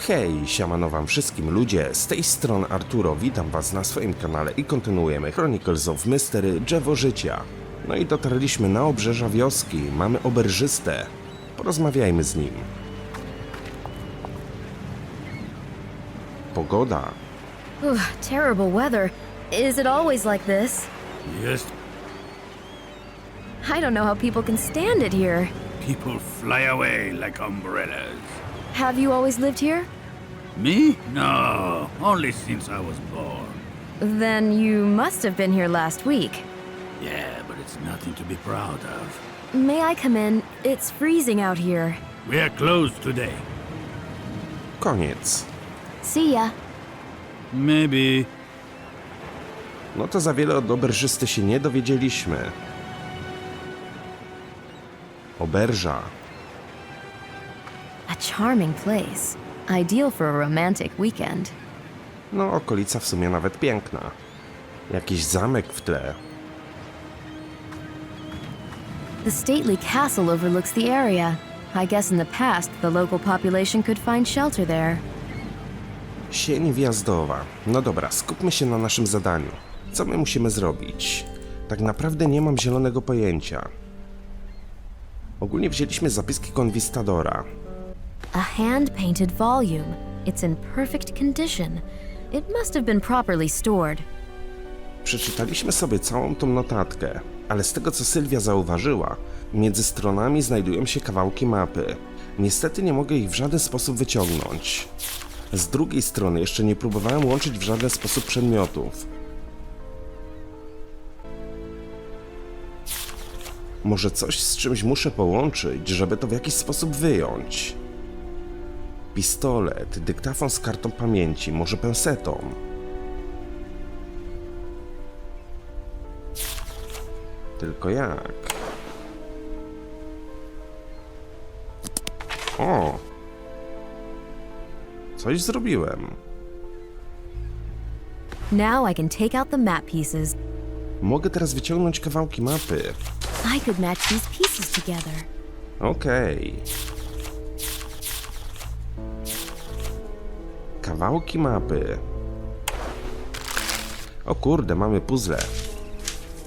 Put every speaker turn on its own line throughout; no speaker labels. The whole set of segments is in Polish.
Hej, siemano wam wszystkim ludzie, z tej strony Arturo, witam was na swoim kanale i kontynuujemy Chronicles of Mystery Drzewo Życia. No i dotarliśmy na obrzeża wioski, mamy oberżystę. Porozmawiajmy z nim. Pogoda.
Terrible weather. Is it always like this?
Yes,
I don't know how people can stand it here.
people fly away like umbrellas.
Have you always lived here?
Me? No, only since I was born.
Then you must have been here last week.
Yeah, but it's nothing to be proud of.
May I come in? It's freezing out here.
We are closed today.
Koniec.
See ya.
Maybe.
No to za wiele od oberżysty się nie dowiedzieliśmy. Oberża.
A charming place. Ideal for a romantic weekend.
No, okolica w sumie nawet piękna. Jakiś zamek w tle.
The stately castle overlooks the area. I guess in the past the local population could find shelter there.
Sień wjazdowa. No dobra, skupmy się na naszym zadaniu. Co my musimy zrobić? Tak naprawdę nie mam zielonego pojęcia. Ogólnie wzięliśmy zapiski konwistadora.
A hand-painted volume. It's in perfect condition. It must have been properly stored.
Przeczytaliśmy sobie całą tą notatkę, ale z tego co Sylvia zauważyła, między stronami znajdują się kawałki mapy. Niestety nie mogę ich w żaden sposób wyciągnąć. Z drugiej strony jeszcze nie próbowałem łączyć w żaden sposób przedmiotów. Może coś z czymś muszę połączyć, żeby to w jakiś sposób wyjąć. Pistolet, dyktafon z kartą pamięci, może pensetą. Tylko jak? O! Coś zrobiłem.
Now I can take out the map pieces.
Mogę teraz wyciągnąć kawałki mapy.
I could match these pieces together.
Okej. Kawałki mapy. O kurde, mamy puzzle.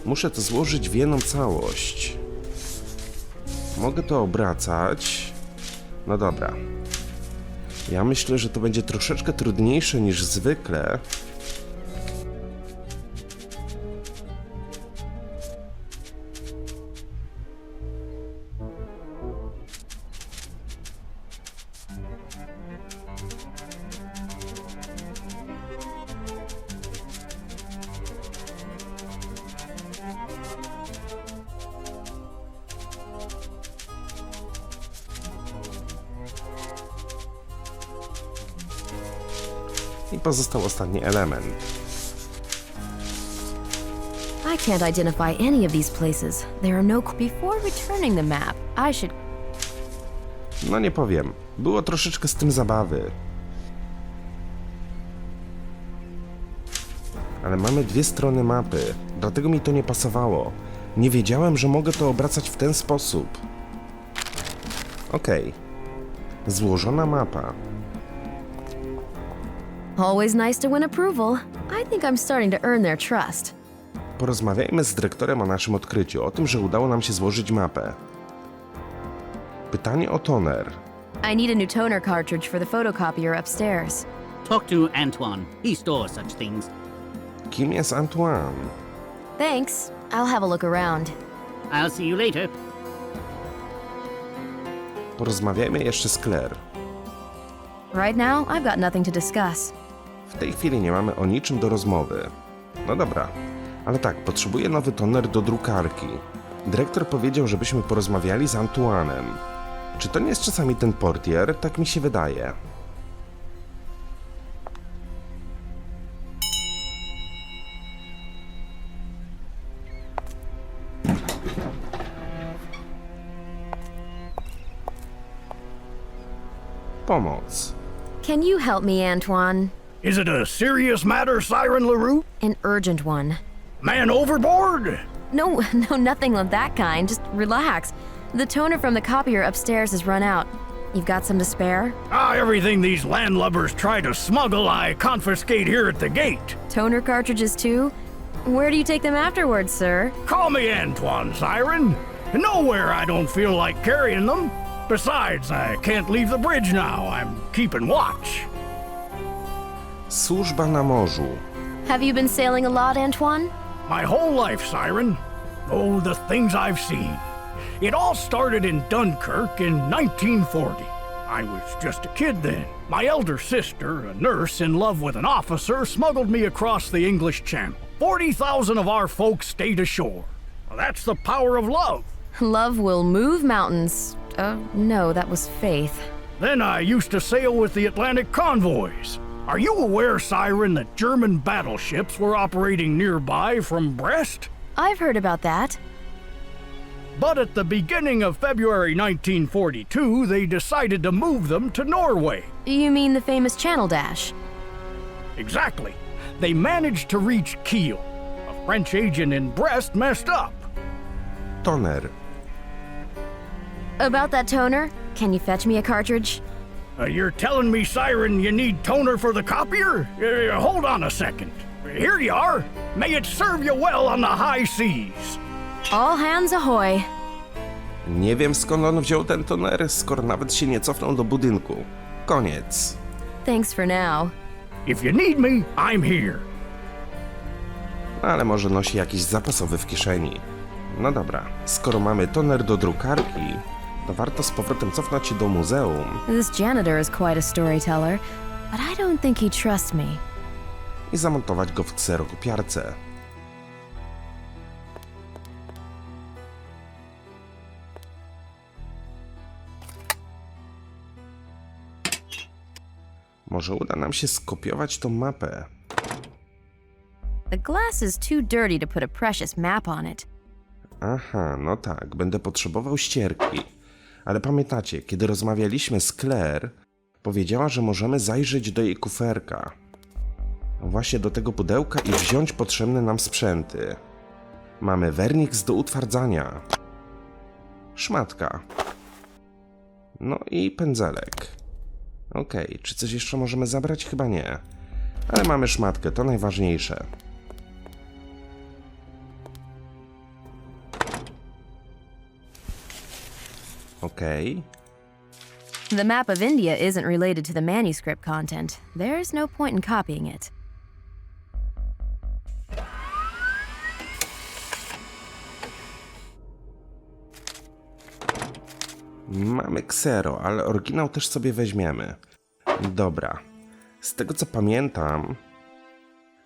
Muszę to złożyć w jedną całość. Mogę to obracać. No dobra. Ja myślę, że to będzie troszeczkę trudniejsze niż zwykle. I pozostał ostatni element.
I can't identify any of these places. There are no... Before returning the map, I should...
No nie powiem, było troszeczkę z tym zabawy. Ale mamy dwie strony mapy, dlatego mi to nie pasowało. Nie wiedziałem, że mogę to obracać w ten sposób. Okej. Złożona mapa.
Always nice to win approval. I think I'm starting to earn their trust.
Porozmawiajmy z dyrektorem o naszym odkryciu, o tym, że udało nam się złożyć mapę. Pytanie o toner.
I need a new toner cartridge for the photocopier upstairs.
Talk to Antoine. He stores such things.
Kim jest Antoine?
Thanks. I'll have a look around.
I'll see you later.
Porozmawiajmy jeszcze z Claire.
Right now, I've got nothing to discuss.
W tej chwili nie mamy o niczym do rozmowy. No dobra, ale tak, potrzebuję nowy toner do drukarki. Dyrektor powiedział, żebyśmy porozmawiali z Antoinem. Czy to nie jest czasami ten portier? Tak mi się wydaje. Pomoc.
Can you help me, Antoine?
Is it a serious matter, Siren LaRue?
An urgent one.
Man overboard?
No, nothing of that kind. Just relax. The toner from the copier upstairs has run out. You've got some to spare?
Everything these landlubbers try to smuggle, I confiscate here at the gate.
Toner cartridges too? Where do you take them afterwards, sir?
Call me Antoine, Siren. Nowhere I don't feel like carrying them. Besides, I can't leave the bridge now. I'm keeping watch.
Służba na morzu.
Have you been sailing a lot, Antoine?
My whole life, Siren. Oh, the things I've seen. It all started in Dunkirk in 1940. I was just a kid then. My elder sister, a nurse in love with an officer, smuggled me across the English Channel. 40,000 of our folks stayed ashore. Well, that's the power of love.
Love will move mountains. No, that was faith.
Then I used to sail with the Atlantic convoys. Are you aware, Siren, that German battleships were operating nearby from Brest?
I've heard about that.
But at the beginning of February 1942, they decided to move them to Norway.
You mean the famous Channel Dash?
Exactly. They managed to reach Kiel. A French agent in Brest messed up.
Toner.
About that toner, can you fetch me a cartridge?
You're telling me, Siren, you need toner for the copier? Hold on a second. Here you are. May it serve you well on the high seas.
All hands ahoy.
Nie wiem, skąd on wziął ten toner, skoro nawet się nie cofnął do budynku. Koniec.
Thanks for now.
If you need me, I'm here.
Ale może nosi jakiś zapasowy w kieszeni. No dobra, skoro mamy toner do drukarki, to warto z powrotem cofnąć się do muzeum
This janitor is quite a storyteller, but I don't think he trusts me.
i zamontować go w kserokopiarce. Może uda nam się skopiować tą mapę.
The glass is too dirty to put a precious map on it.
Aha, no tak, będę potrzebował ścierki. Ale pamiętacie, kiedy rozmawialiśmy z Claire, powiedziała, że możemy zajrzeć do jej kuferka. Właśnie do tego pudełka i wziąć potrzebne nam sprzęty. Mamy werniks do utwardzania. Szmatka. No i pędzelek. Okej, czy coś jeszcze możemy zabrać? Chyba nie. Ale mamy szmatkę, to najważniejsze. Okej.
The map of India isn't related to the manuscript content. There's no point in copying it.
Mamy ksero, ale oryginał też sobie weźmiemy. Dobra. Z tego co pamiętam,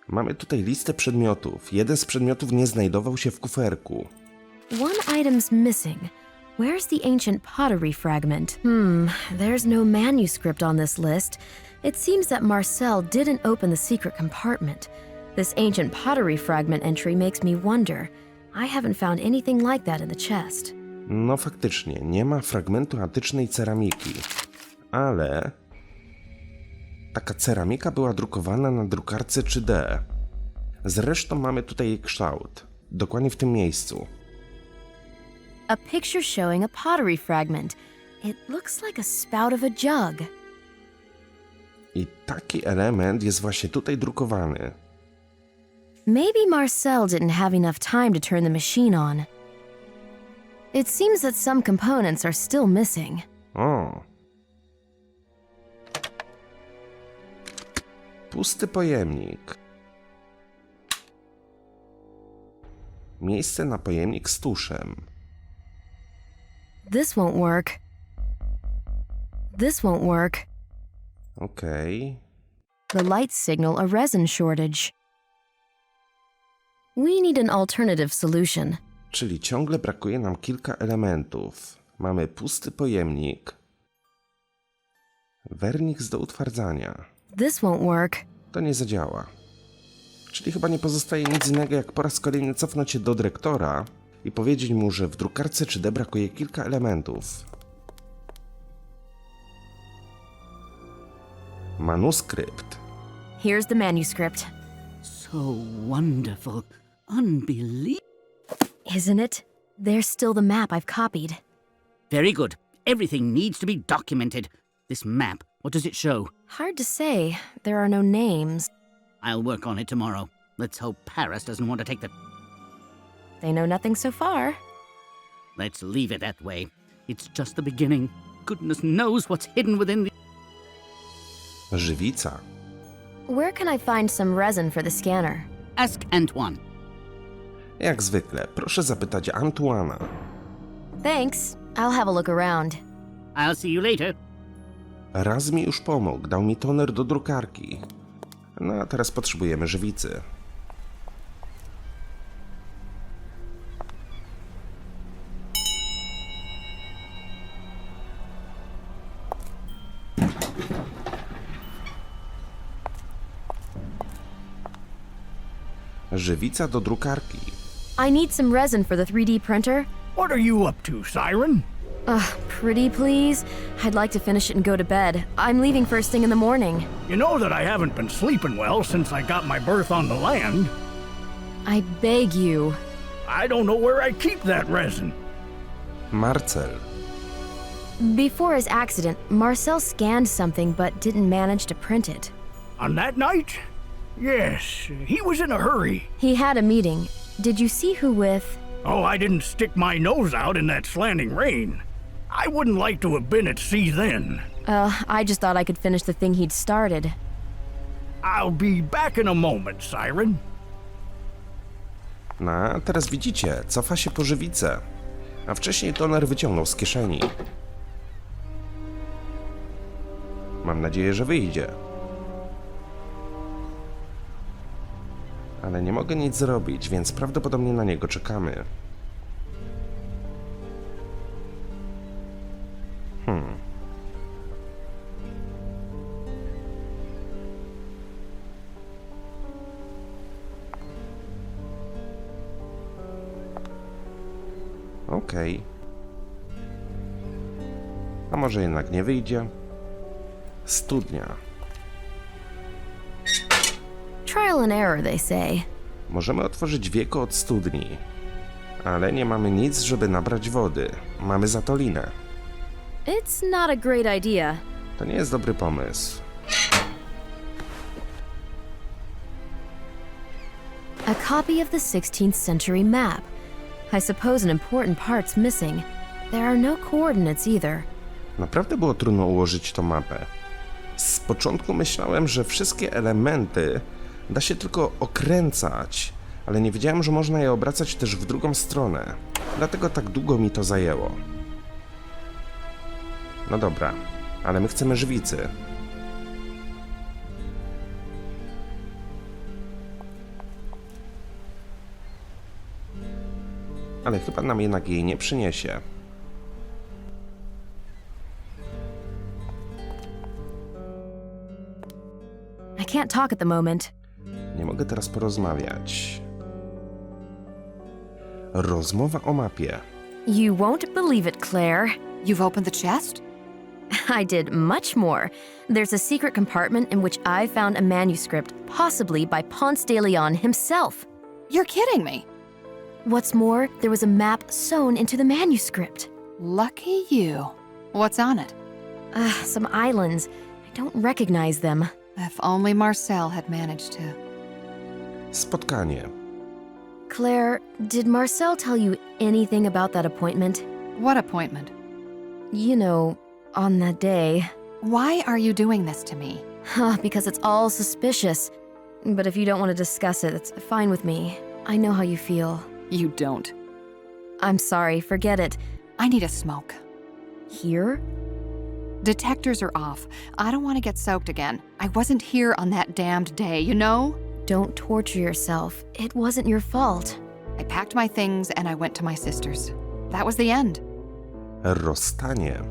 mamy tutaj listę przedmiotów. Jeden z przedmiotów nie znajdował się w kuferku.
One item's missing. Where's the ancient pottery fragment? There's no manuscript on this list. It seems that Marcel didn't open the secret compartment. This ancient pottery fragment entry makes me wonder. I haven't found anything like that in the chest.
No faktycznie, nie ma fragmentu antycznej ceramiki. Ale taka ceramika była drukowana na drukarce 3D. Zresztą mamy tutaj jej kształt. Dokładnie w tym miejscu.
A picture showing a pottery fragment. It looks like a spout of a jug.
I taki element jest właśnie tutaj drukowany.
Maybe Marcel didn't have enough time to turn the machine on. It seems that some components are still missing.
O. Pusty pojemnik. Miejsce na pojemnik z tuszem.
This won't work. This won't work.
Okej.
The lights signal a resin shortage. We need an alternative solution.
Czyli ciągle brakuje nam kilka elementów. Mamy pusty pojemnik. Werniks do utwardzania.
This won't work.
To nie zadziała. Czyli chyba nie pozostaje nic innego, jak po raz kolejny cofnąć się do dyrektora i powiedzieć mu, że w drukarce 3D brakuje kilka elementów. Manuskrypt.
Here's the manuscript.
So wonderful. Unbelievable.
Isn't it? There's still the map I've copied.
Very good. Everything needs to be documented. This map, what does it show?
Hard to say. There are no names.
I'll work on it tomorrow. Let's hope Paris doesn't want to take the...
They know nothing so far.
Let's leave it that way. It's just the beginning. Goodness knows what's hidden within the...
Żywica.
Where can I find some resin for the scanner?
Ask Antoine.
Jak zwykle, proszę zapytać Antoana.
Thanks. I'll have a look around.
I'll see you later.
Raz mi już pomógł, dał mi toner do drukarki. No a teraz potrzebujemy żywicy. Żywica do drukarki.
I need some resin for the 3D printer.
What are you up to, Siren?
Pretty please? I'd like to finish it and go to bed. I'm leaving first thing in the morning.
You know that I haven't been sleeping well since I got my berth on the land.
I beg you.
I don't know where I keep that resin.
Marcel.
Before his accident, Marcel scanned something but didn't manage to print it.
On that night? Yes, he was in a hurry.
He had a meeting. Did you see who with?
Oh, I didn't stick my nose out in that slanting rain. I wouldn't like to have been at sea then.
I just thought I could finish the thing he'd started.
I'll be back in a moment, Siren.
No, a teraz widzicie, cofa się po żywicę. A wcześniej toner wyciągnął z kieszeni. Mam nadzieję, że wyjdzie. Ale nie mogę nic zrobić, więc prawdopodobnie na niego czekamy. Okej. A może jednak nie wyjdzie? Studnia.
Trial and error, they say.
Możemy otworzyć wieko od studni. Ale nie mamy nic, żeby nabrać wody. Mamy za to linę.
It's not a great idea.
To nie jest dobry pomysł.
A copy of the 16th century map. I suppose an important part's missing. There are no coordinates either.
Naprawdę było trudno ułożyć tą mapę. Z początku myślałem, że wszystkie elementy da się tylko okręcać, ale nie wiedziałem, że można je obracać też w drugą stronę. Dlatego tak długo mi to zajęło. No dobra, ale my chcemy żywicy. Ale chyba nam jednak jej nie przyniesie.
I can't talk at the moment.
Nie mogę teraz porozmawiać. Rozmowa o mapie.
You won't believe it, Claire.
You've opened the chest?
I did much more. There's a secret compartment in which I found a manuscript, possibly by Ponce de Leon himself.
You're kidding me.
What's more, there was a map sewn into the manuscript.
Lucky you. What's on it?
Some islands. I don't recognize them.
If only Marcel had managed to.
Spotkanie.
Claire, did Marcel tell you anything about that appointment?
What appointment?
You know, on that day.
Why are you doing this to me?
Because it's all suspicious. But if you don't want to discuss it, it's fine with me. I know how you feel.
You don't.
I'm sorry, forget it.
I need a smoke.
Here?
Detectors are off. I don't want to get soaked again. I wasn't here on that damned day, you know?
Don't torture yourself. It wasn't your fault.
I packed my things and I went to my sister's. That was the end.
Rozstanie.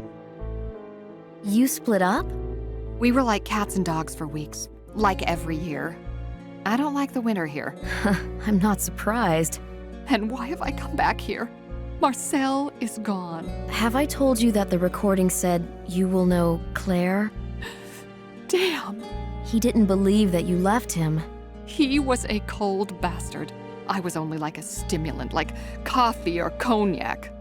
You split up?
We were like cats and dogs for weeks, like every year. I don't like the winter here.
I'm not surprised.
And why have I come back here? Marcel is gone.
Have I told you that the recording said you will know Claire?
Damn.
He didn't believe that you left him.
He was a cold bastard. I was only like a stimulant, like coffee or cognac.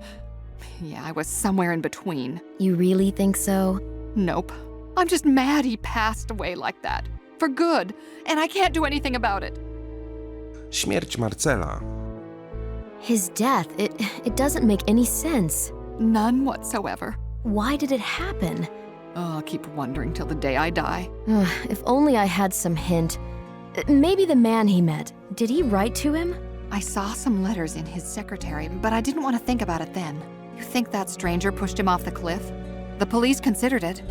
Yeah, I was somewhere in between.
You really think so?
Nope. I'm just mad he passed away like that. For good. And I can't do anything about it.
Śmierć Marcela.
His death, it doesn't make any sense.
None whatsoever.
Why did it happen?
Oh, I'll keep wondering till the day I die.
If only I had some hint. Maybe the man he met. Did he write to him?
I saw some letters in his secretary, but I didn't want to think about it then. You think that stranger pushed him off the cliff? The police considered it.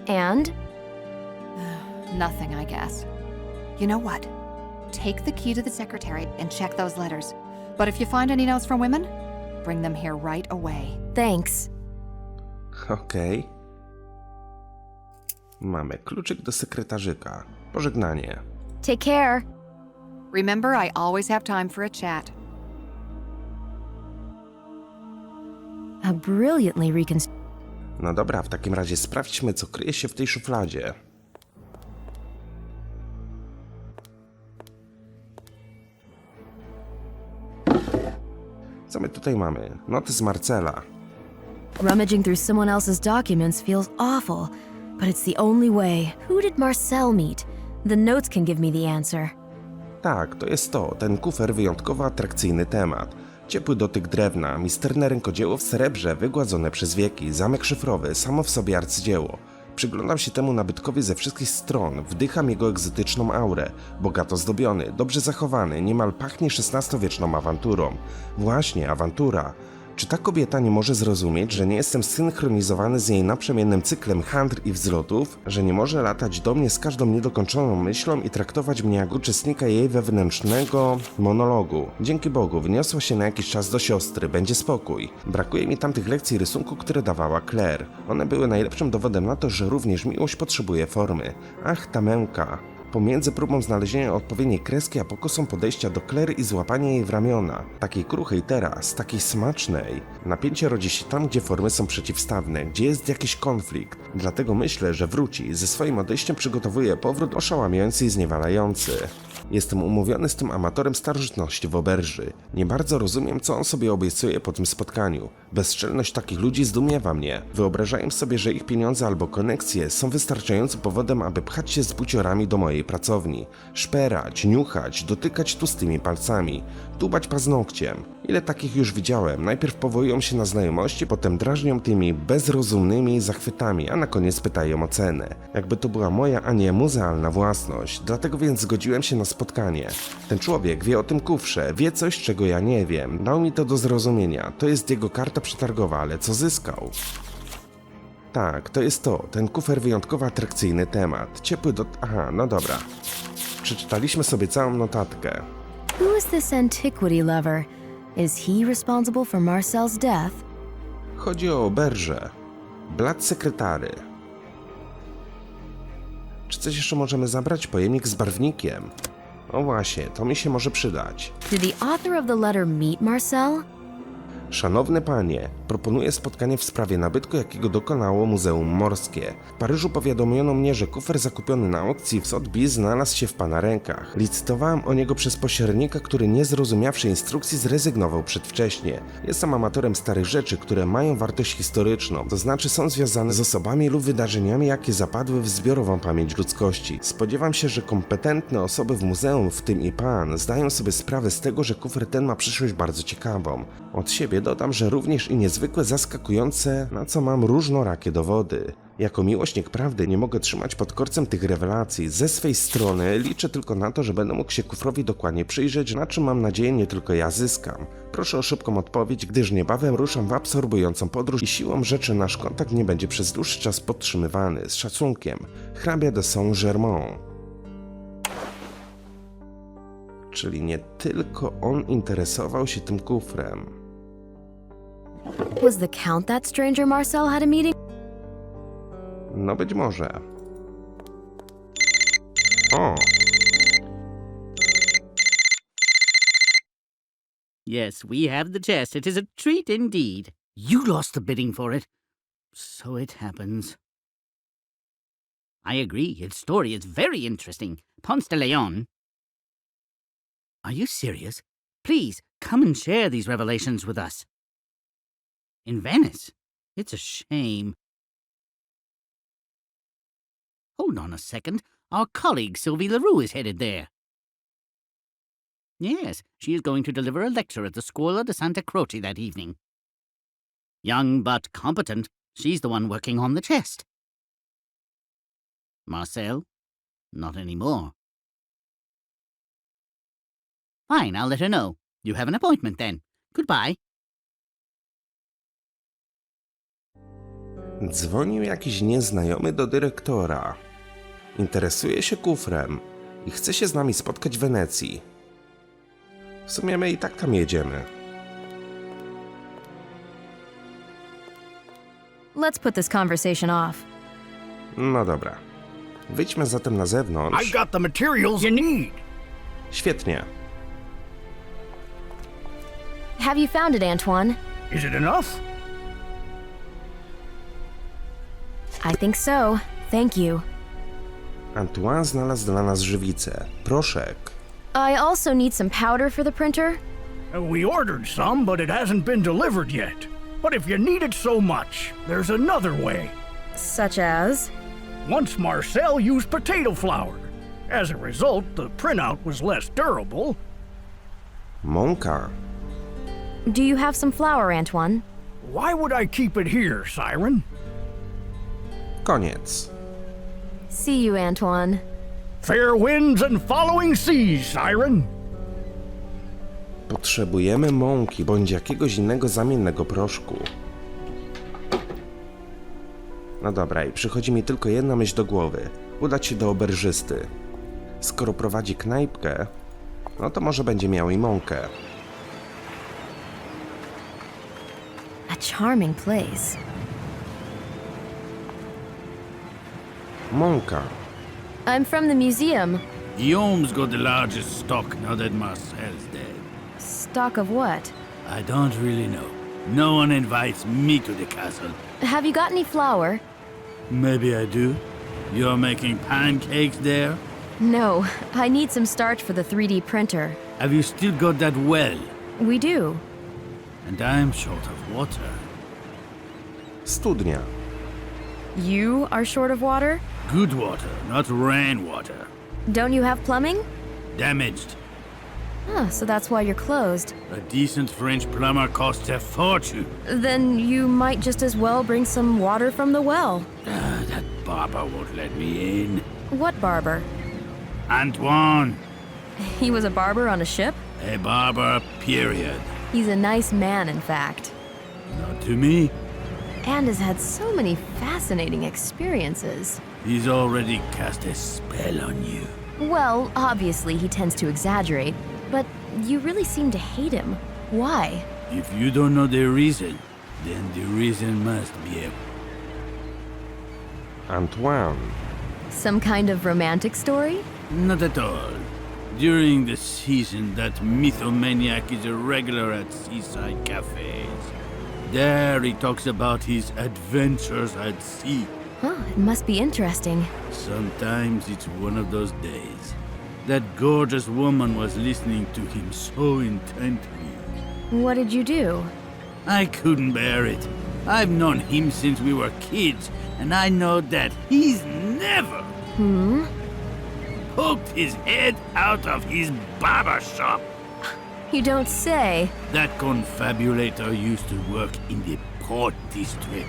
And?
Nothing, I guess. You know what? Take the key to the secretary and check those letters. But if you find any notes from women, bring them here right away.
Thanks.
Okej. Mamy kluczyk do sekretarzyka. Pożegnanie.
Take care.
Remember, I always have time for a chat.
A brilliantly reconstructed.
No dobra, w takim razie sprawdźmy, co kryje się w tej szufladzie. Co my tutaj mamy? Noty z Marcela.
Rummaging through someone else's documents feels awful, but it's the only way. Who did Marcel meet? The notes can give me the answer.
Tak, to jest to, ten kufer wyjątkowo atrakcyjny temat. Ciepły dotyk drewna, misterne rękodzieło w srebrze wygładzone przez wieki, zamek szyfrowy, samo w sobie arcydzieło. Przyglądam się temu nabytkowi ze wszystkich stron, wdycham jego egzotyczną aurę. Bogato zdobiony, dobrze zachowany, niemal pachnie XVI-wieczną awanturą. Właśnie, awantura. Czy ta kobieta nie może zrozumieć, że nie jestem zsynchronizowany z jej naprzemiennym cyklem handr i wzlotów, że nie może latać do mnie z każdą niedokończoną myślą i traktować mnie jak uczestnika jej wewnętrznego monologu? Dzięki Bogu wyniosła się na jakiś czas do siostry, będzie spokój. Brakuje mi tamtych lekcji rysunku, które dawała Claire. One były najlepszym dowodem na to, że również miłość potrzebuje formy. Ach, ta męka. Pomiędzy próbą znalezienia odpowiedniej kreski, a pokusą podejścia do Claire i złapania jej w ramiona. Takiej kruchej teraz, takiej smacznej. Napięcie rodzi się tam, gdzie formy są przeciwstawne, gdzie jest jakiś konflikt. Dlatego myślę, że wróci. Ze swoim odejściem przygotowuje powrót oszałamiający i zniewalający. Jestem umówiony z tym amatorem starożytności w oberży. Nie bardzo rozumiem, co on sobie obiecuje po tym spotkaniu. Bezczelność takich ludzi zdumiewa mnie. Wyobrażają sobie, że ich pieniądze albo koneksje są wystarczającym powodem, aby pchać się z buciorami do mojej pracowni. Szperać, niuchać, dotykać tłustymi palcami, dubać paznokciem. Ile takich już widziałem? Najpierw powołują się na znajomości, potem drażnią tymi bezrozumnymi zachwytami, a na koniec pytają o cenę. Jakby to była moja, a nie muzealna własność. Dlatego więc zgodziłem się na spotkanie. Ten człowiek wie o tym kufrze, wie coś, czego ja nie wiem. Dał mi to do zrozumienia. To jest jego karta przetargowa, ale co zyskał? Tak, to jest to. Ten kufer wyjątkowo atrakcyjny temat. Ciepły do... Aha, no dobra. Przeczytaliśmy sobie całą notatkę.
Who is this antiquity lover? Is he responsible for Marcel's death?
Chodzi o oberżę. Blat sekretary. Czy coś jeszcze możemy zabrać? Pojemnik z barwnikiem. O właśnie, to mi się może przydać.
Did the author of the letter meet Marcel?
Szanowny panie, proponuję spotkanie w sprawie nabytku, jakiego dokonało Muzeum Morskie. W Paryżu powiadomiono mnie, że kufer zakupiony na aukcji w Sotheby's znalazł się w pana rękach. Licytowałem o niego przez pośrednika, który nie zrozumiawszy instrukcji zrezygnował przedwcześnie. Jestem amatorem starych rzeczy, które mają wartość historyczną, to znaczy są związane z osobami lub wydarzeniami, jakie zapadły w zbiorową pamięć ludzkości. Spodziewam się, że kompetentne osoby w muzeum, w tym i pan, zdają sobie sprawę z tego, że kufer ten ma przyszłość bardzo ciekawą. Od siebie dodam, że również i niezwykle zaskakujące, na co mam różnorakie dowody. Jako miłośnik prawdy nie mogę trzymać pod korcem tych rewelacji. Ze swej strony liczę tylko na to, że będę mógł się kufrowi dokładnie przyjrzeć, na czym mam nadzieję nie tylko ja zyskam. Proszę o szybką odpowiedź, gdyż niebawem ruszam w absorbującą podróż i siłą rzeczy nasz kontakt nie będzie przez dłuższy czas podtrzymywany. Z szacunkiem, hrabia de Saint-Germain. Czyli nie tylko on interesował się tym kufrem.
Was the count that stranger Marcel had a meeting?
No być może. O!
Yes, we have the chest. It is a treat indeed. You lost the bidding for it. So it happens. I agree. Its story is very interesting. Ponce de Leon. Are you serious? Please, come and share these revelations with us. In Venice? It's a shame. Hold on a second. Our colleague Sylvie LaRue is headed there. Yes, she is going to deliver a lecture at the Scuola di Santa Croce that evening. Young but competent, she's the one working on the chest. Marcel? Not anymore. Fine, I'll let her know. You have an appointment then. Goodbye.
Dzwonił jakiś nieznajomy do dyrektora. Interesuje się kufrem i chce się z nami spotkać w Wenecji. W sumie my i tak tam jedziemy.
Let's put this conversation off.
No dobra. Wyjdźmy zatem na zewnątrz.
I've got the materials you need.
Świetnie.
Have you found it, Antoine?
Is it enough?
I think so. Thank you.
Antoine znalazł dla nas żywicę. Proszek.
I also need some powder for the printer.
We ordered some, but it hasn't been delivered yet. But if you need it so much, there's another way.
Such as?
Once Marcel used potato flour. As a result, the printout was less durable.
Mąka.
Do you have some flour, Antoine?
Why would I keep it here, Siren?
Koniec.
See you, Antoine.
Fair winds and following seas, Siren.
Potrzebujemy mąki bądź jakiegoś innego zamiennego proszku. No dobra, i przychodzi mi tylko jedna myśl do głowy. Udać się do oberżysty. Skoro prowadzi knajpkę, no to może będzie miał i mąkę.
A charming place.
Mąka.
I'm from the museum.
Guillaume's got the largest stock now that Marcel's dead.
Stock of what?
I don't really know. No one invites me to the castle.
Have you got any flour?
Maybe I do. You're making pancakes there?
No, I need some starch for the 3D printer.
Have you still got that well?
We do.
And I'm short of water.
Studnia.
You are short of water?
Good water, not rainwater.
Don't you have plumbing?
Damaged.
Huh, so that's why you're closed.
A decent French plumber costs a fortune.
Then you might just as well bring some water from the well.
That barber won't let me in.
What barber?
Antoine.
He was a barber on a ship?
A barber, period.
He's a nice man, in fact.
Not to me.
And has had so many fascinating experiences.
He's already cast a spell on you.
Well, obviously he tends to exaggerate, but you really seem to hate him. Why?
If you don't know the reason, then the reason must be a...
Antoine.
Some kind of romantic story?
Not at all. During the season, that mythomaniac is a regular at seaside cafes. There he talks about his adventures at sea.
Huh, it must be interesting.
Sometimes it's one of those days. That gorgeous woman was listening to him so intently.
What did you do?
I couldn't bear it. I've known him since we were kids, and I know that he's never poked his head out of his barber shop.
You don't say.
That confabulator used to work in the port district.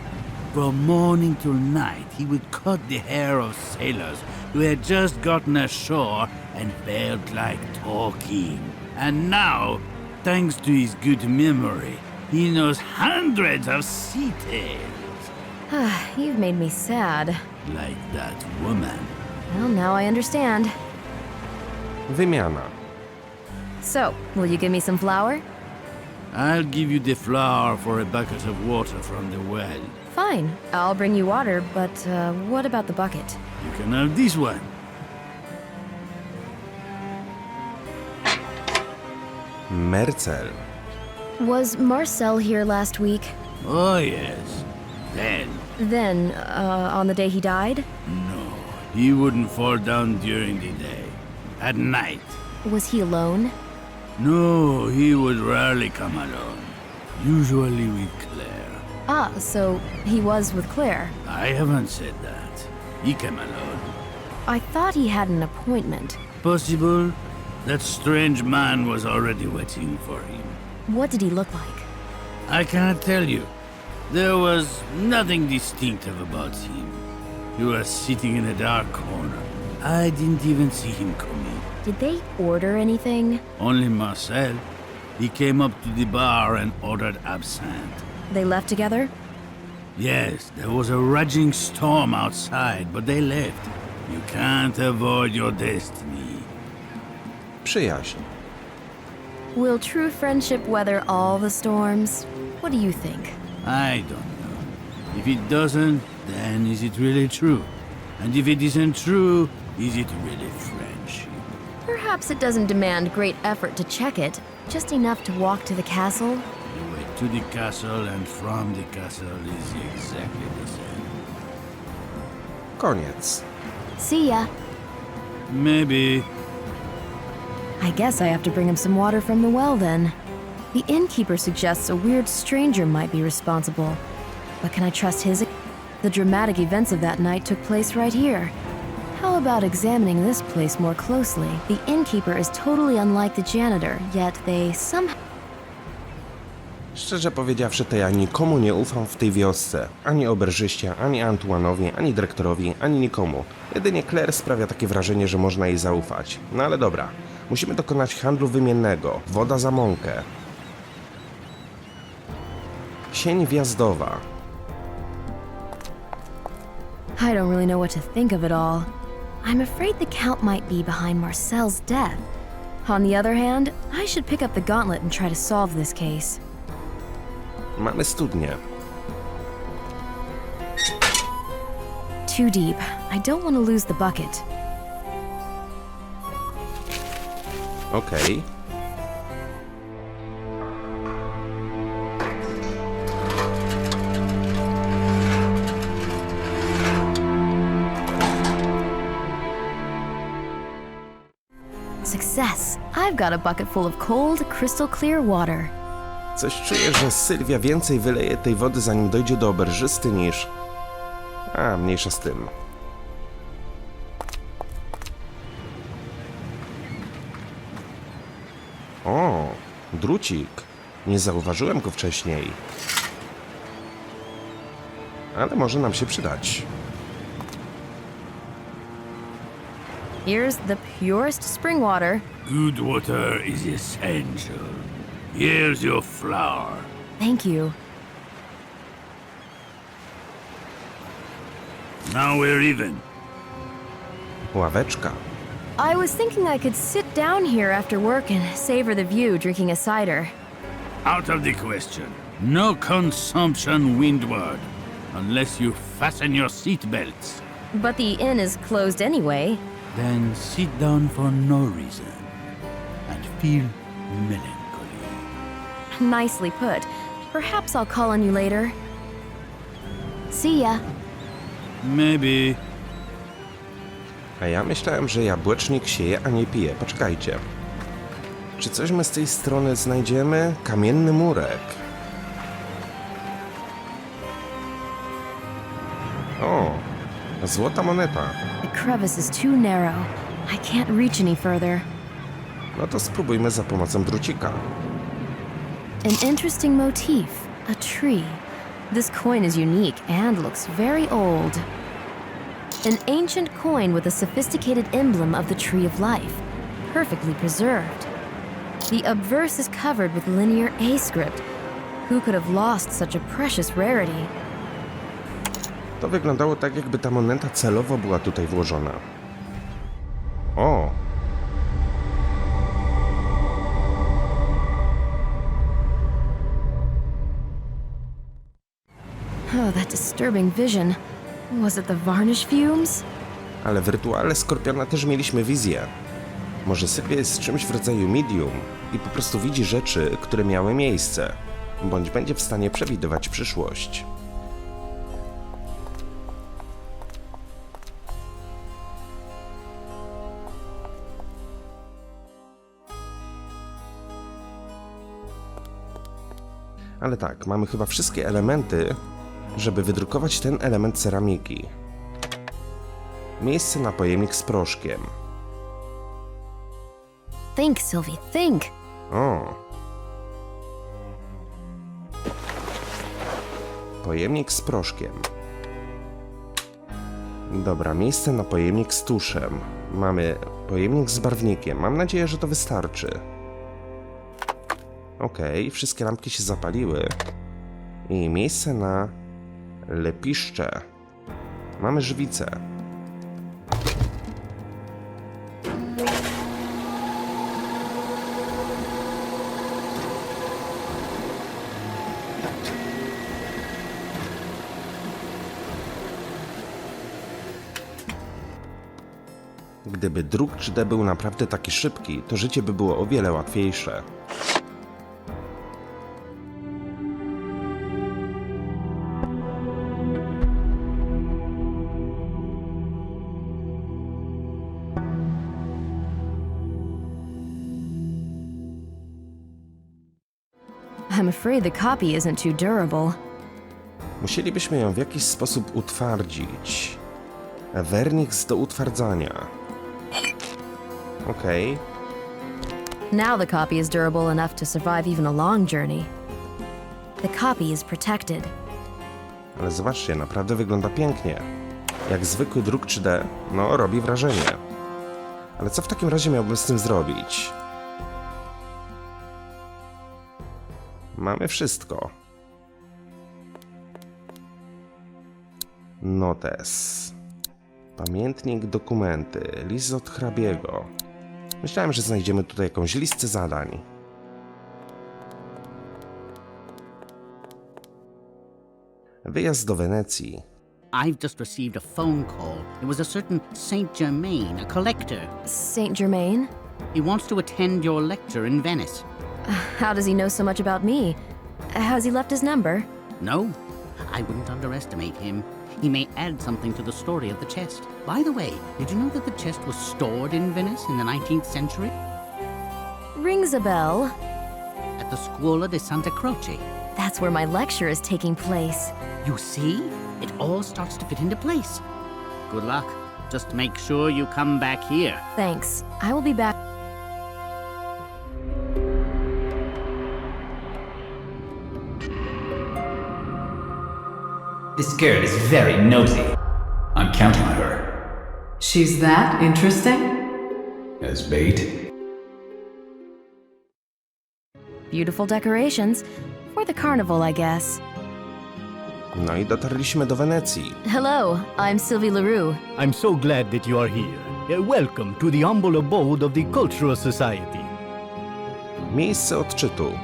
From morning till night, he would cut the hair of sailors who had just gotten ashore and felt like talking. And now, thanks to his good memory, he knows hundreds of sea tales.
You've made me sad.
Like that woman.
Well, now I understand.
Wymiana.
So, will you give me some flour?
I'll give you the flour for a bucket of water from the well.
Fine, I'll bring you water, but what about the bucket?
You can have this one.
Mercel.
Was Marcel here last week?
Oh, yes.
Then, on the day he died?
No, he wouldn't fall down during the day. At night.
Was he alone?
No, he would rarely come alone. Usually with Claire.
Ah, so he was with Claire.
I haven't said that. He came alone.
I thought he had an appointment.
Possible that strange man was already waiting for him.
What did he look like?
I cannot tell you. There was nothing distinctive about him. He was sitting in a dark corner. I didn't even see him coming.
Did they order anything?
Only Marcel. He came up to the bar and ordered absinthe.
They left together?
Yes, there was a raging storm outside, but they left. You can't avoid your destiny.
Przyjaźń.
Will true friendship weather all the storms? What do you think?
I don't know. If it doesn't, then is it really true? And if it isn't true, is it really friendship?
Perhaps it doesn't demand great effort to check it, just enough to walk to the castle.
The way to the castle and from the castle is exactly the same.
Koniec.
See ya.
Maybe.
I guess I have to bring him some water from the well then. The innkeeper suggests a weird stranger might be responsible. But can I trust his? The dramatic events of that night took place right here. How about examining this place more closely? The innkeeper is totally unlike the janitor, yet they somehow...
Szczerze powiedziawszy, to ja nikomu nie ufam w tej wiosce. Ani oberżyście, ani Antoine'owi, ani dyrektorowi, ani nikomu. Jedynie Claire sprawia takie wrażenie, że można jej zaufać. No ale dobra. Musimy dokonać handlu wymiennego. Woda za mąkę. Sień wjazdowa.
I don't really know what to think of it all. I'm afraid the Count might be behind Marcel's death. On the other hand, I should pick up the gauntlet and try to solve this case.
Mamy studnię.
Too deep. I don't want to lose the bucket.
Okej.
Success! I've got a bucket full of cold, crystal clear water.
Coś czuję, że Sylwia więcej wyleje tej wody, zanim dojdzie do oberżysty niż... A, mniejsza z tym. O, drucik. Nie zauważyłem go wcześniej. Ale może nam się przydać.
Here's the purest spring water.
Good water is essential. Here's your flower.
Thank you.
Now we're even.
Ławeczka.
I was thinking I could sit down here after work and savor the view drinking a cider.
Out of the question. No consumption windward. Unless you fasten your seatbelts.
But the inn is closed anyway.
Then sit down for no reason. And feel melancholy.
Nicely put. Perhaps I'll call on you later. See ya.
Maybe.
A ja myślałem, że jabłecznik sieje, a nie pije. Poczekajcie. Czy coś my z tej strony znajdziemy? Kamienny murek. O, złota moneta.
The crevice is too narrow. I can't reach any further.
No to spróbujmy za pomocą drucika.
An interesting motif. A tree. This coin is unique and looks very old. An ancient coin with a sophisticated emblem of the Tree of Life. Perfectly preserved. The obverse is covered with linear A script. Who could have lost such a precious rarity?
To wyglądało tak, jakby ta moneta celowo była tutaj włożona. O!
Oh, that disturbing vision. Was it the varnish fumes?
Ale w rytuale Skorpiona też mieliśmy wizję. Może Sylwia jest czymś w rodzaju medium i po prostu widzi rzeczy, które miały miejsce, bądź będzie w stanie przewidywać przyszłość. Ale tak, mamy chyba wszystkie elementy, żeby wydrukować ten element ceramiki. Miejsce na pojemnik z proszkiem.
Think, Sylvie, think.
O. Pojemnik z proszkiem. Dobra, miejsce na pojemnik z tuszem. Mamy pojemnik z barwnikiem. Mam nadzieję, że to wystarczy. Okej, wszystkie lampki się zapaliły. I miejsce na lepiszcze. Mamy żywicę. Gdyby druk 3D był naprawdę taki szybki, to życie by było o wiele łatwiejsze.
I'm afraid the copy isn't too durable.
Musielibyśmy ją w jakiś sposób utwardzić. Werniks do utwardzania. Okej.
Now the copy is durable enough to survive even a long journey. The copy is protected.
Ale zobaczcie, naprawdę wygląda pięknie. Jak zwykły druk 3D, no robi wrażenie. Ale co w takim razie miałbym z tym zrobić? Mamy wszystko. Notes. Pamiętnik, dokumenty, list od hrabiego. Myślałem, że znajdziemy tutaj jakąś listę zadań. Wyjazd do Wenecji.
I've just received a phone call. It was a certain Saint-Germain, a collector.
Saint-Germain?
He wants to attend your lecture in Venice.
How does he know so much about me? Has he left his number?
No, I wouldn't underestimate him. He may add something to the story of the chest. By the way, did you know that the chest was stored in Venice in the 19th century?
Rings a bell.
At the Scuola di Santa Croce.
That's where my lecture is taking place.
You see? It all starts to fit into place. Good luck. Just make sure you come back here.
Thanks. I will be back.
This girl is very nosy. I'm counting on her.
She's that interesting?
As bait?
Beautiful decorations. For the carnival, I guess.
No i dotarliśmy do Wenecji.
Hello, I'm Sylvie Leroux.
I'm so glad that you are here. Welcome to the humble abode of the Cultural Society.
Miejsce odczytu.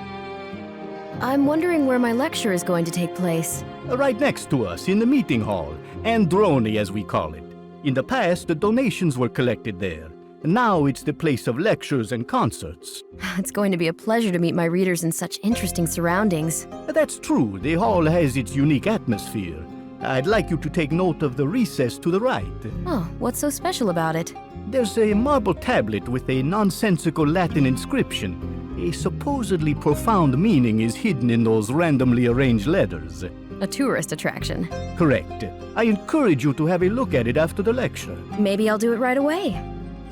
I'm wondering where my lecture is going to take place.
Right next to us in the meeting hall, Androni as we call it. In the past, the donations were collected there. Now it's the place of lectures and concerts.
It's going to be a pleasure to meet my readers in such interesting surroundings.
That's true, the hall has its unique atmosphere. I'd like you to take note of the recess to the right.
Oh, what's so special about it?
There's a marble tablet with a nonsensical Latin inscription. A supposedly profound meaning is hidden in those randomly arranged letters.
A tourist attraction.
Correct. I encourage you to have a look at it after the lecture.
Maybe I'll do it right away.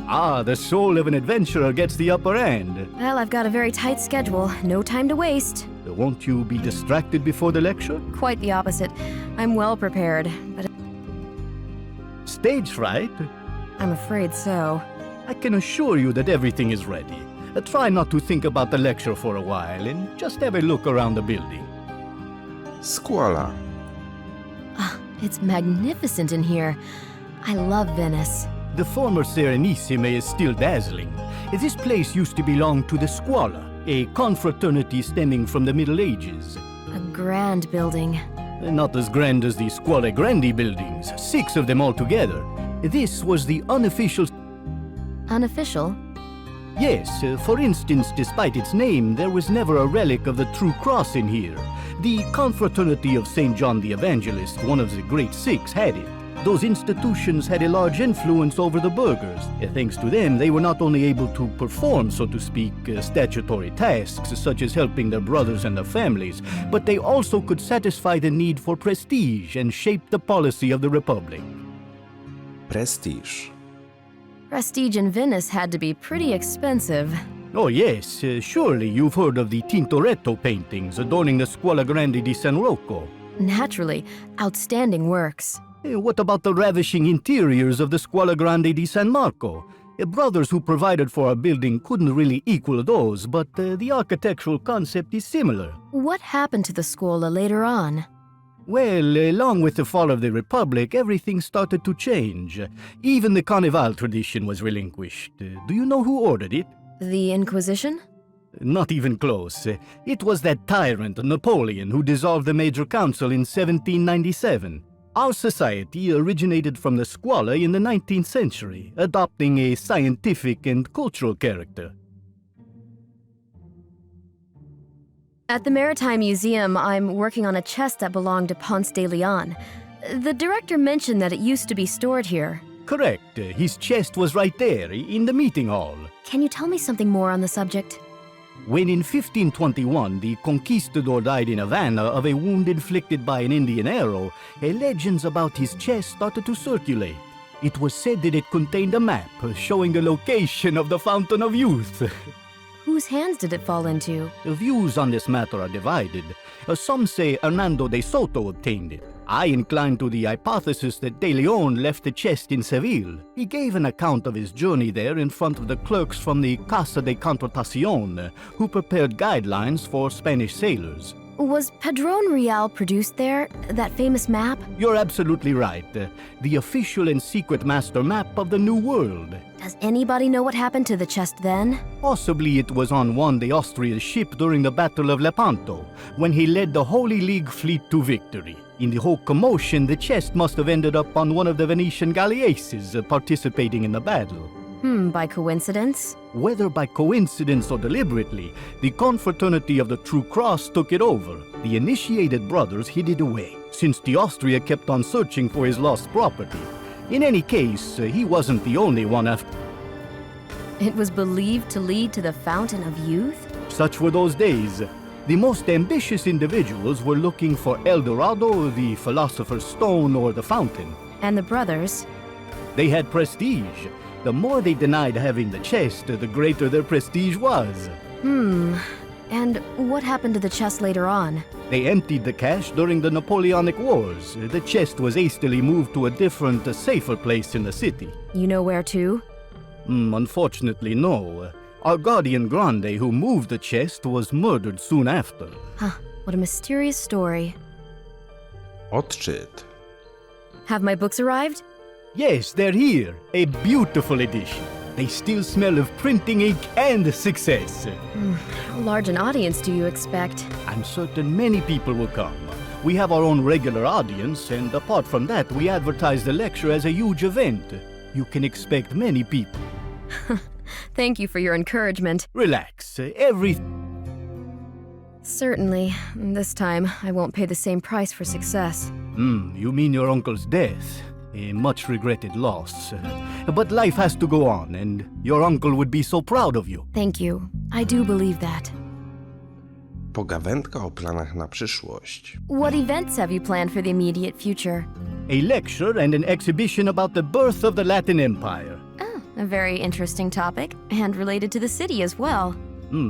Ah, the soul of an adventurer gets the upper hand.
Well, I've got a very tight schedule. No time to waste.
Won't you be distracted before the lecture?
Quite the opposite. I'm well prepared, but
Stage fright?
I'm afraid so.
I can assure you that everything is ready. Try not to think about the lecture for a while and just have a look around the building.
Scuola.
It's magnificent in here. I love Venice.
The former Serenissime is still dazzling. This place used to belong to the Scuola, a confraternity stemming from the Middle Ages.
A grand building.
Not as grand as the Scuole Grandi buildings, 6 of them altogether. This was the unofficial...
Unofficial?
Yes, for instance, despite its name, there was never a relic of the true cross in here. The confraternity of St. John the Evangelist, one of the great 6, had it. Those institutions had a large influence over the burghers. Thanks to them, they were not only able to perform, so to speak, statutory tasks such as helping their brothers and their families, but they also could satisfy the need for prestige and shape the policy of the Republic.
Prestiż.
Prestige in Venice had to be pretty expensive.
Oh yes, surely you've heard of the Tintoretto paintings adorning the Scuola Grande di San Rocco.
Naturally, outstanding works.
What about the ravishing interiors of the Scuola Grande di San Marco? Brothers who provided for our building couldn't really equal those, but the architectural concept is similar.
What happened to the Scuola later on?
Well, along with the fall of the Republic, everything started to change. Even the Carnival tradition was relinquished. Do you know who ordered it?
The Inquisition?
Not even close. It was that tyrant, Napoleon, who dissolved the Major Council in 1797. Our society originated from the scuola in the 19th century, adopting a scientific and cultural character.
At the Maritime Museum, I'm working on a chest that belonged to Ponce de Leon. The director mentioned that it used to be stored here.
Correct. His chest was right there, in the meeting hall.
Can you tell me something more on the subject?
When in 1521 the conquistador died in Havana of a wound inflicted by an Indian arrow, legends about his chest started to circulate. It was said that it contained a map showing the location of the Fountain of Youth.
Whose hands did it fall into?
Views on this matter are divided. Some say Hernando de Soto obtained it. I incline to the hypothesis that De Leon left the chest in Seville. He gave an account of his journey there in front of the clerks from the Casa de Contratacion, who prepared guidelines for Spanish sailors.
Was Padrón Real produced there? That famous map?
You're absolutely right. The official and secret master map of the New World.
Does anybody know what happened to the chest then?
Possibly it was on Juan de Austria's ship during the Battle of Lepanto, when he led the Holy League fleet to victory. In the whole commotion, the chest must have ended up on one of the Venetian galleasses participating in the battle.
By coincidence?
Whether by coincidence or deliberately, the confraternity of the True Cross took it over. The initiated brothers hid it away, since the Austria kept on searching for his lost property. In any case, he wasn't the only one after.
It was believed to lead to the Fountain of Youth?
Such were those days. The most ambitious individuals were looking for El Dorado, the Philosopher's Stone, or the Fountain.
And the brothers?
They had prestige. The more they denied having the chest, the greater their prestige was.
And what happened to the chest later on?
They emptied the cash during the Napoleonic Wars. The chest was hastily moved to a different, safer place in the city.
You know where to?
Unfortunately, no. Our guardian grande who moved the chest was murdered soon after.
What a mysterious story.
Odczyt.
Have my books arrived?
Yes, they're here. A beautiful edition. They still smell of printing ink and success.
How large an audience do you expect?
I'm certain many people will come. We have our own regular audience, and apart from that, we advertise the lecture as a huge event. You can expect many people.
Thank you for your encouragement.
Relax.
Certainly. This time, I won't pay the same price for success.
You mean your uncle's death? A much regretted loss. But life has to go on, and your uncle would be so proud of you.
Thank you. I do believe that.
Pogawędka o planach na przyszłość.
What events have you planned for the immediate future?
A lecture and an exhibition about the birth of the Latin Empire.
Oh, a very interesting topic, and related to the city as well.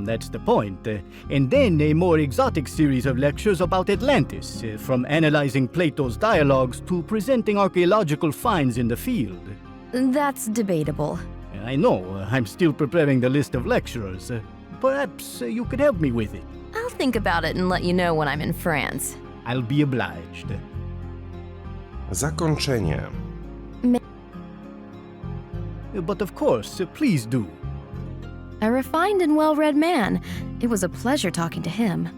That's the point. And then a more exotic series of lectures about Atlantis, from analyzing Plato's dialogues to presenting archaeological finds in the field.
That's debatable.
I know, I'm still preparing the list of lecturers. Perhaps you could help me with it.
I'll think about it and let you know when I'm in France.
I'll be obliged.
Zakończenie.
But of course, please do.
A refined and well-read man. It was a pleasure talking to him.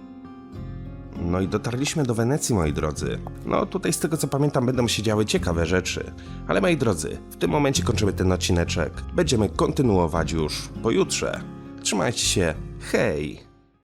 No i dotarliśmy do Wenecji, moi drodzy. No tutaj z tego co pamiętam będą się działy ciekawe rzeczy. Ale moi drodzy, w tym momencie kończymy ten odcineczek. Będziemy kontynuować już pojutrze. Trzymajcie się, hej!